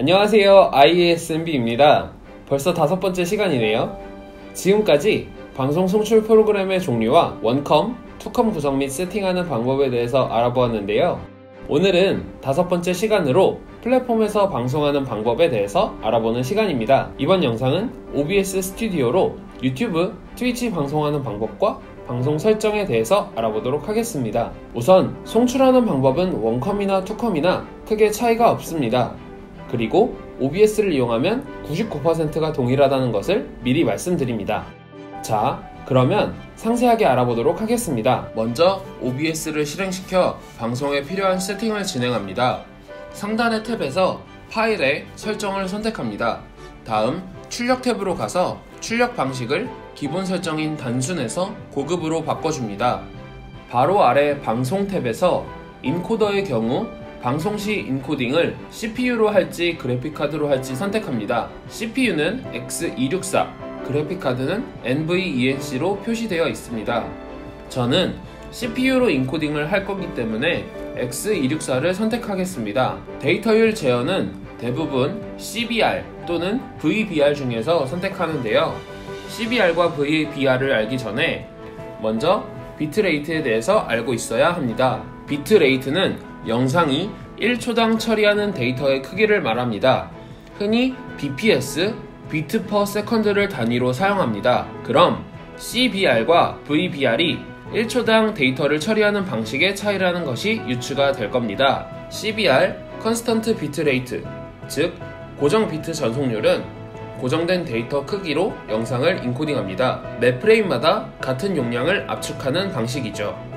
안녕하세요, ISMB입니다. 벌써 5번째 시간이네요. 지금까지 방송 송출 프로그램의 종류와 원컴, 투컴 구성 및 세팅하는 방법에 대해서 알아보았는데요. 오늘은 5번째 시간으로 플랫폼에서 방송하는 방법에 대해서 알아보는 시간입니다. 이번 영상은 OBS 스튜디오로 유튜브, 트위치 방송하는 방법과 방송 설정에 대해서 알아보도록 하겠습니다. 우선 송출하는 방법은 원컴이나 투컴이나 크게 차이가 없습니다. 그리고 OBS를 이용하면 99%가 동일하다는 것을 미리 말씀드립니다. 자, 그러면 상세하게 알아보도록 하겠습니다. 먼저 OBS를 실행시켜 방송에 필요한 세팅을 진행합니다. 상단의 탭에서 파일의 설정을 선택합니다. 다음 출력 탭으로 가서 출력 방식을 기본 설정인 단순에서 고급으로 바꿔줍니다. 바로 아래 방송 탭에서 인코더의 경우 방송 시 인코딩을 CPU로 할지 그래픽카드로 할지 선택합니다. CPU는 X264, 그래픽카드는 NVENC로 표시되어 있습니다. 저는 CPU로 인코딩을 할 거기 때문에 X264를 선택하겠습니다. 데이터율 제어는 대부분 CBR 또는 VBR 중에서 선택하는데요. CBR과 VBR을 알기 전에 먼저 비트레이트에 대해서 알고 있어야 합니다. 비트레이트는 영상이 1초당 처리하는 데이터의 크기를 말합니다. 흔히 bps, 비트 퍼 세컨드를 단위로 사용합니다. 그럼 CBR과 VBR이 1초당 데이터를 처리하는 방식의 차이라는 것이 유추가 될 겁니다. CBR, 컨스턴트 비트레이트, 즉 고정 비트 전송률은 고정된 데이터 크기로 영상을 인코딩합니다. 매 프레임마다 같은 용량을 압축하는 방식이죠.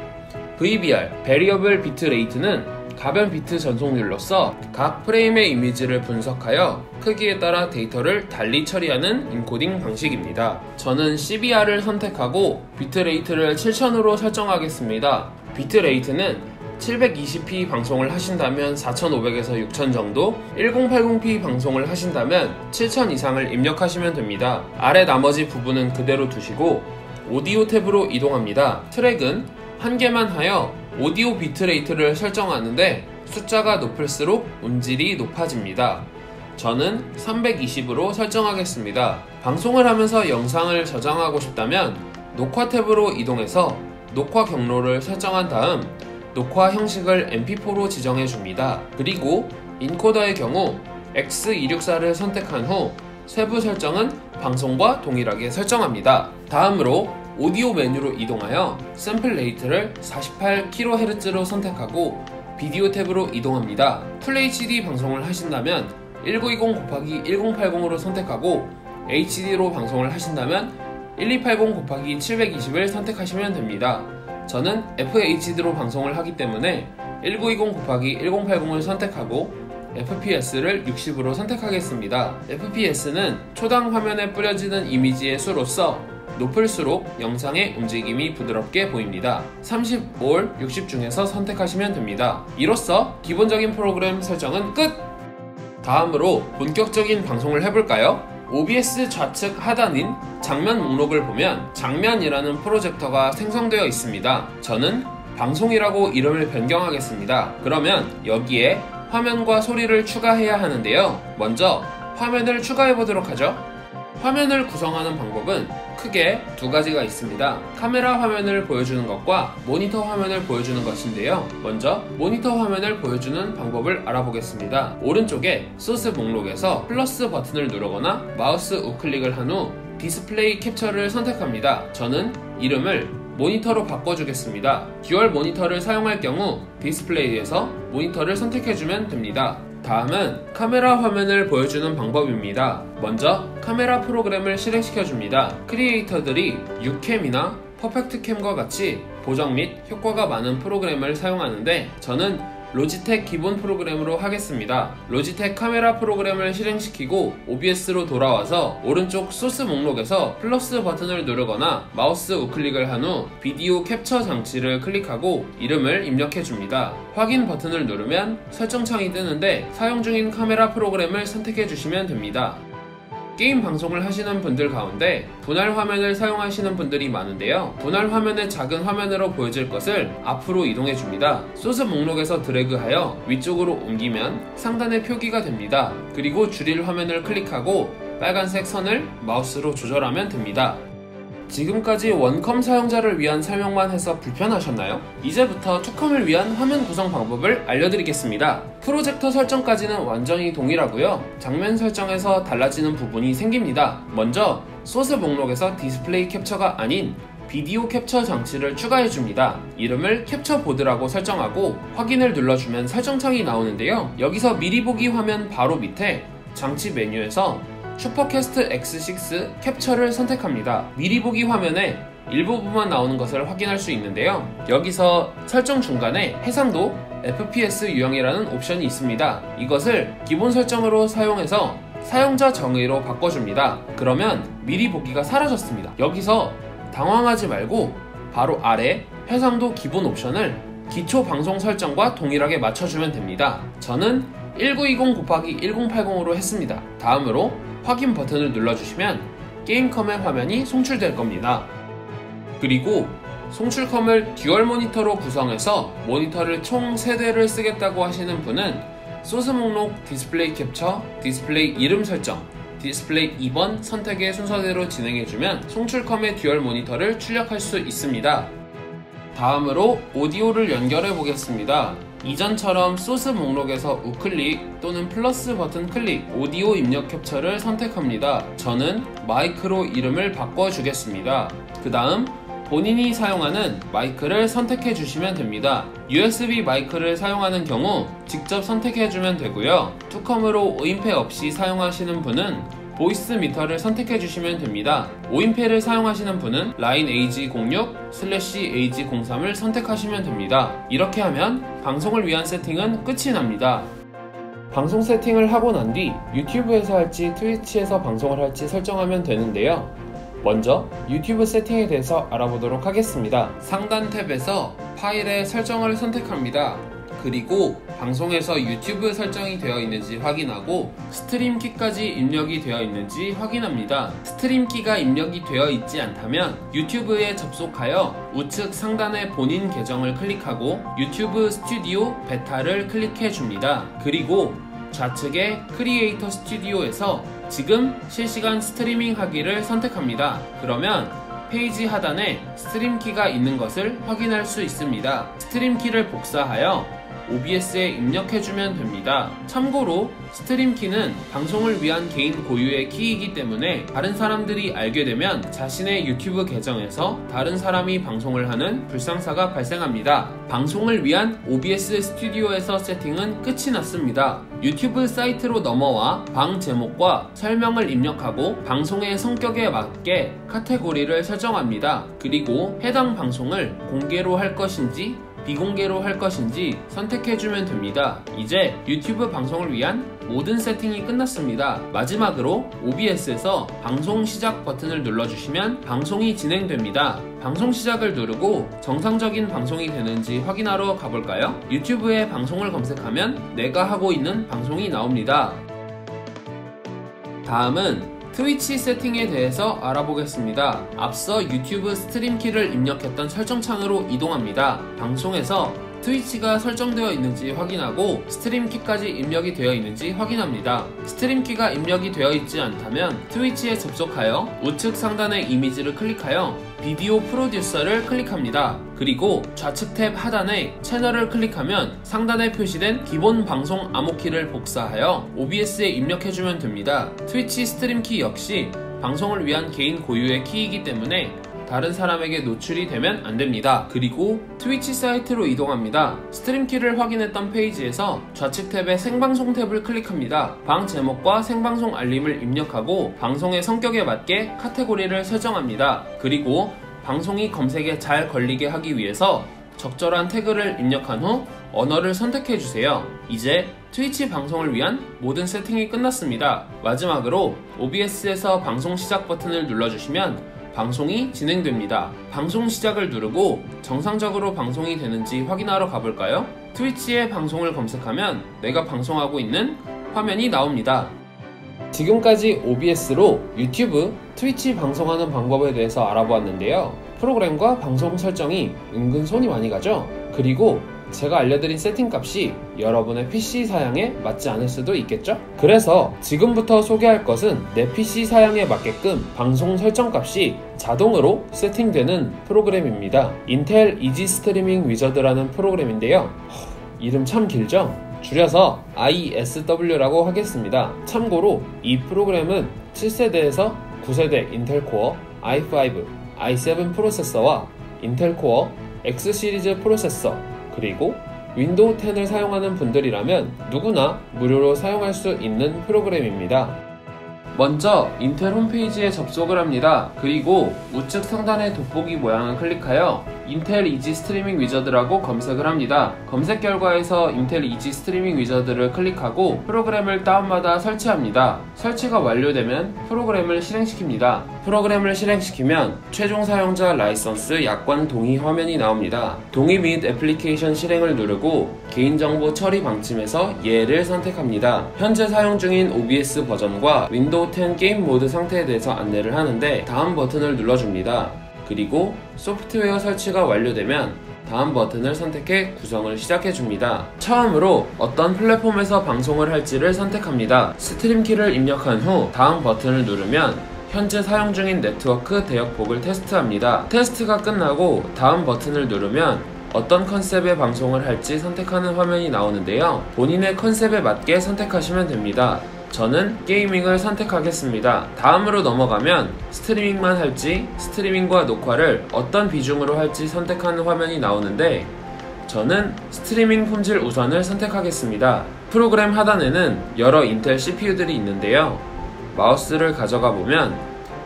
VBR, Variable Bit Rate는 가변 비트 전송률로서 각 프레임의 이미지를 분석하여 크기에 따라 데이터를 달리 처리하는 인코딩 방식입니다. 저는 CBR을 선택하고 비트레이트를 7000으로 설정하겠습니다. 비트레이트는 720p 방송을 하신다면 4500에서 6000 정도, 1080p 방송을 하신다면 7000 이상을 입력하시면 됩니다. 아래 나머지 부분은 그대로 두시고 오디오 탭으로 이동합니다. 트랙은 한 개만 하여 오디오 비트레이트를 설정하는데 숫자가 높을수록 음질이 높아집니다. 저는 320으로 설정하겠습니다. 방송을 하면서 영상을 저장하고 싶다면 녹화 탭으로 이동해서 녹화 경로를 설정한 다음 녹화 형식을 MP4로 지정해 줍니다. 그리고 인코더의 경우 X264를 선택한 후 세부 설정은 방송과 동일하게 설정합니다. 다음으로 오디오 메뉴로 이동하여 샘플 레이트를 48kHz로 선택하고 비디오 탭으로 이동합니다. FHD 방송을 하신다면 1920x1080으로 선택하고 HD로 방송을 하신다면 1280x720을 선택하시면 됩니다. 저는 FHD로 방송을 하기 때문에 1920x1080을 선택하고 FPS를 60으로 선택하겠습니다. FPS는 초당 화면에 뿌려지는 이미지의 수로서 높을수록 영상의 움직임이 부드럽게 보입니다. 30올 60 중에서 선택하시면 됩니다. 이로써 기본적인 프로그램 설정은 끝! 다음으로 본격적인 방송을 해볼까요? OBS 좌측 하단인 장면 목록을 보면 장면이라는 프로젝터가 생성되어 있습니다. 저는 방송이라고 이름을 변경하겠습니다. 그러면 여기에 화면과 소리를 추가해야 하는데요. 먼저 화면을 추가해보도록 하죠. 화면을 구성하는 방법은 크게 두 가지가 있습니다. 카메라 화면을 보여주는 것과 모니터 화면을 보여주는 것인데요. 먼저 모니터 화면을 보여주는 방법을 알아보겠습니다. 오른쪽에 소스 목록에서 플러스 버튼을 누르거나 마우스 우클릭을 한 후 디스플레이 캡처를 선택합니다. 저는 이름을 모니터로 바꿔주겠습니다. 듀얼 모니터를 사용할 경우 디스플레이에서 모니터를 선택해주면 됩니다. 다음은 카메라 화면을 보여주는 방법입니다. 먼저 카메라 프로그램을 실행시켜줍니다. 크리에이터들이 유캠이나 퍼펙트캠과 같이 보정 및 효과가 많은 프로그램을 사용하는데 저는 로지텍 기본 프로그램으로 하겠습니다. 로지텍 카메라 프로그램을 실행시키고 OBS로 돌아와서 오른쪽 소스 목록에서 플러스 버튼을 누르거나 마우스 우클릭을 한 후 비디오 캡처 장치를 클릭하고 이름을 입력해줍니다. 확인 버튼을 누르면 설정창이 뜨는데 사용 중인 카메라 프로그램을 선택해 주시면 됩니다. 게임 방송을 하시는 분들 가운데 분할 화면을 사용하시는 분들이 많은데요. 분할 화면의 작은 화면으로 보여질 것을 앞으로 이동해 줍니다. 소스 목록에서 드래그하여 위쪽으로 옮기면 상단에 표기가 됩니다. 그리고 줄일 화면을 클릭하고 빨간색 선을 마우스로 조절하면 됩니다. 지금까지 원컴 사용자를 위한 설명만 해서 불편하셨나요? 이제부터 투컴을 위한 화면 구성 방법을 알려드리겠습니다. 프로젝터 설정까지는 완전히 동일하고요. 장면 설정에서 달라지는 부분이 생깁니다. 먼저 소스 목록에서 디스플레이 캡처가 아닌 비디오 캡처 장치를 추가해줍니다. 이름을 캡처 보드라고 설정하고 확인을 눌러주면 설정창이 나오는데요. 여기서 미리 보기 화면 바로 밑에 장치 메뉴에서 슈퍼캐스트 X6 캡처를 선택합니다. 미리 보기 화면에 일부분만 나오는 것을 확인할 수 있는데요. 여기서 설정 중간에 해상도 FPS 유형이라는 옵션이 있습니다. 이것을 기본 설정으로 사용해서 사용자 정의로 바꿔줍니다. 그러면 미리 보기가 사라졌습니다. 여기서 당황하지 말고 바로 아래 해상도 기본 옵션을 기초 방송 설정과 동일하게 맞춰주면 됩니다. 저는 1920x1080으로 했습니다. 다음으로 확인 버튼을 눌러주시면 게임컴의 화면이 송출될 겁니다. 그리고 송출컴을 듀얼 모니터로 구성해서 모니터를 총 3대를 쓰겠다고 하시는 분은 소스 목록 디스플레이 캡처, 디스플레이 이름 설정, 디스플레이 2번 선택의 순서대로 진행해주면 송출컴의 듀얼 모니터를 출력할 수 있습니다. 다음으로 오디오를 연결해 보겠습니다. 이전처럼 소스 목록에서 우클릭 또는 플러스 버튼 클릭 오디오 입력 캡처를 선택합니다. 저는 마이크로 이름을 바꿔주겠습니다. 그 다음 본인이 사용하는 마이크를 선택해 주시면 됩니다. USB 마이크를 사용하는 경우 직접 선택해주면 되고요. 투컴으로 오인패 없이 사용하시는 분은 보이스 미터를 선택해 주시면 됩니다. 오인패를 사용하시는 분은 라인 AG06/AG03을 선택하시면 됩니다. 이렇게 하면 방송을 위한 세팅은 끝이 납니다. 방송 세팅을 하고 난 뒤 유튜브에서 할지 트위치에서 방송을 할지 설정하면 되는데요. 먼저 유튜브 세팅에 대해서 알아보도록 하겠습니다. 상단 탭에서 파일의 설정을 선택합니다. 그리고 방송에서 유튜브 설정이 되어 있는지 확인하고 스트림 키까지 입력이 되어 있는지 확인합니다. 스트림 키가 입력이 되어 있지 않다면 유튜브에 접속하여 우측 상단의 본인 계정을 클릭하고 유튜브 스튜디오 베타를 클릭해 줍니다. 그리고 좌측의 크리에이터 스튜디오에서 지금 실시간 스트리밍 하기를 선택합니다. 그러면 페이지 하단에 스트림 키가 있는 것을 확인할 수 있습니다. 스트림 키를 복사하여 OBS에 입력해주면 됩니다. 참고로 스트림 키는 방송을 위한 개인 고유의 키이기 때문에 다른 사람들이 알게 되면 자신의 유튜브 계정에서 다른 사람이 방송을 하는 불상사가 발생합니다. 방송을 위한 OBS 스튜디오에서 세팅은 끝이 났습니다. 유튜브 사이트로 넘어와 방 제목과 설명을 입력하고 방송의 성격에 맞게 카테고리를 설정합니다. 그리고 해당 방송을 공개로 할 것인지 비공개로 할 것인지 선택해주면 됩니다. 이제 유튜브 방송을 위한 모든 세팅이 끝났습니다. 마지막으로 OBS에서 방송 시작 버튼을 눌러주시면 방송이 진행됩니다. 방송 시작을 누르고 정상적인 방송이 되는지 확인하러 가볼까요? 유튜브에 방송을 검색하면 내가 하고 있는 방송이 나옵니다. 다음은 트위치 세팅에 대해서 알아보겠습니다. 앞서 유튜브 스트림 키를 입력했던 설정창으로 이동합니다. 방송에서 트위치가 설정되어 있는지 확인하고 스트림 키까지 입력이 되어 있는지 확인합니다. 스트림 키가 입력이 되어 있지 않다면 트위치에 접속하여 우측 상단의 이미지를 클릭하여 비디오 프로듀서를 클릭합니다. 그리고 좌측 탭 하단에 채널을 클릭하면 상단에 표시된 기본 방송 암호키를 복사하여 OBS에 입력해주면 됩니다. 트위치 스트림 키 역시 방송을 위한 개인 고유의 키이기 때문에 다른 사람에게 노출이 되면 안됩니다. 그리고 트위치 사이트로 이동합니다. 스트림 키를 확인했던 페이지에서 좌측 탭의 생방송 탭을 클릭합니다. 방 제목과 생방송 알림을 입력하고 방송의 성격에 맞게 카테고리를 설정합니다. 그리고 방송이 검색에 잘 걸리게 하기 위해서 적절한 태그를 입력한 후 언어를 선택해주세요. 이제 트위치 방송을 위한 모든 세팅이 끝났습니다. 마지막으로 OBS에서 방송 시작 버튼을 눌러주시면 방송이 진행됩니다. 방송 시작을 누르고 정상적으로 방송이 되는지 확인하러 가볼까요? 트위치에 방송을 검색하면 내가 방송하고 있는 화면이 나옵니다. 지금까지 OBS로 유튜브, 트위치 방송하는 방법에 대해서 알아보았는데요. 프로그램과 방송 설정이 은근 손이 많이 가죠? 그리고 제가 알려드린 세팅 값이 여러분의 PC 사양에 맞지 않을 수도 있겠죠? 그래서 지금부터 소개할 것은 내 PC 사양에 맞게끔 방송 설정 값이 자동으로 세팅되는 프로그램입니다. 인텔 이지 스트리밍 위저드라는 프로그램인데요. 이름 참 길죠? 줄여서 ISW라고 하겠습니다. 참고로 이 프로그램은 7세대에서 9세대 인텔 코어 i5, i7 프로세서와 인텔 코어 X 시리즈 프로세서 그리고 윈도우 10을 사용하는 분들이라면 누구나 무료로 사용할 수 있는 프로그램입니다. 먼저 인텔 홈페이지에 접속을 합니다. 그리고 우측 상단의 돋보기 모양을 클릭하여 인텔 이지 스트리밍 위저드라고 검색을 합니다. 검색 결과에서 인텔 이지 스트리밍 위저드를 클릭하고 프로그램을 다운받아 설치합니다. 설치가 완료되면 프로그램을 실행시킵니다. 프로그램을 실행시키면 최종 사용자 라이선스 약관 동의 화면이 나옵니다. 동의 및 애플리케이션 실행을 누르고 개인정보 처리 방침에서 예를 선택합니다. 현재 사용 중인 OBS 버전과 윈도우 10 게임 모드 상태에 대해서 안내를 하는데 다음 버튼을 눌러줍니다. 그리고 소프트웨어 설치가 완료되면 다음 버튼을 선택해 구성을 시작해줍니다. 처음으로 어떤 플랫폼에서 방송을 할지를 선택합니다. 스트림 키를 입력한 후 다음 버튼을 누르면 현재 사용 중인 네트워크 대역폭을 테스트합니다. 테스트가 끝나고 다음 버튼을 누르면 어떤 컨셉의 방송을 할지 선택하는 화면이 나오는데요. 본인의 컨셉에 맞게 선택하시면 됩니다. 저는 게이밍을 선택하겠습니다. 다음으로 넘어가면 스트리밍만 할지 스트리밍과 녹화를 어떤 비중으로 할지 선택하는 화면이 나오는데 저는 스트리밍 품질 우선을 선택하겠습니다. 프로그램 하단에는 여러 인텔 CPU들이 있는데요. 마우스를 가져가 보면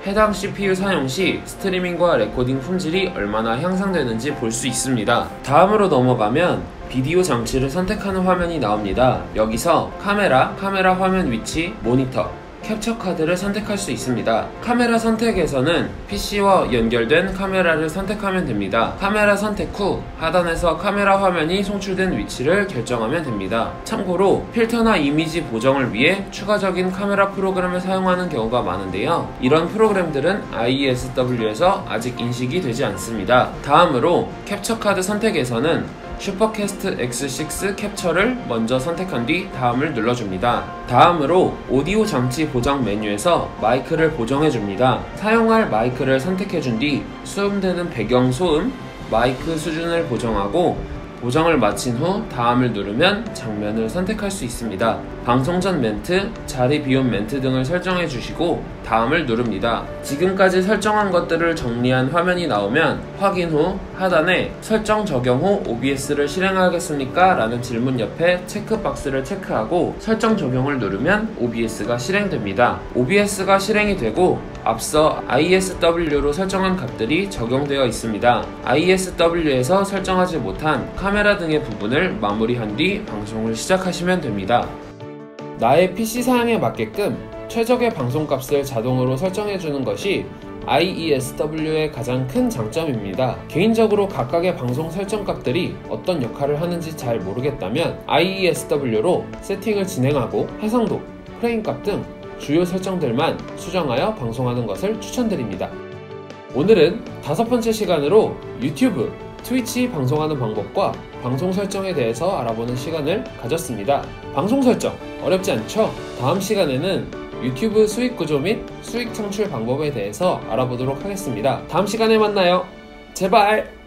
해당 CPU 사용 시 스트리밍과 레코딩 품질이 얼마나 향상되는지 볼 수 있습니다. 다음으로 넘어가면 비디오 장치를 선택하는 화면이 나옵니다. 여기서 카메라 화면 위치, 모니터, 캡처 카드를 선택할 수 있습니다. 카메라 선택에서는 PC와 연결된 카메라를 선택하면 됩니다. 카메라 선택 후 하단에서 카메라 화면이 송출된 위치를 결정하면 됩니다. 참고로 필터나 이미지 보정을 위해 추가적인 카메라 프로그램을 사용하는 경우가 많은데요. 이런 프로그램들은 ISW에서 아직 인식이 되지 않습니다. 다음으로 캡처 카드 선택에서는 슈퍼캐스트 X6 캡처를 먼저 선택한 뒤 다음을 눌러줍니다. 다음으로 오디오 장치 보정 메뉴에서 마이크를 보정해줍니다. 사용할 마이크를 선택해준 뒤 수음되는 배경 소음, 마이크 수준을 보정하고 보정을 마친 후 다음을 누르면 장면을 선택할 수 있습니다. 방송 전 멘트, 자리 비움 멘트 등을 설정해 주시고 다음을 누릅니다. 지금까지 설정한 것들을 정리한 화면이 나오면 확인 후 하단에 설정 적용 후 OBS를 실행하겠습니까? 라는 질문 옆에 체크박스를 체크하고 설정 적용을 누르면 OBS가 실행됩니다. OBS가 실행이 되고 앞서 ISW로 설정한 값들이 적용되어 있습니다. ISW에서 설정하지 못한 카메라 등의 부분을 마무리한 뒤 방송을 시작하시면 됩니다. 나의 PC 사양에 맞게끔 최적의 방송값을 자동으로 설정해주는 것이 IESW의 가장 큰 장점입니다. 개인적으로 각각의 방송 설정값들이 어떤 역할을 하는지 잘 모르겠다면 IESW로 세팅을 진행하고 해상도, 프레임값 등 주요 설정들만 수정하여 방송하는 것을 추천드립니다. 오늘은 5번째 시간으로 유튜브, 트위치 방송하는 방법과 방송 설정에 대해서 알아보는 시간을 가졌습니다. 방송 설정 어렵지 않죠? 다음 시간에는 유튜브 수익 구조 및 수익 창출 방법에 대해서 알아보도록 하겠습니다. 다음 시간에 만나요. 제발!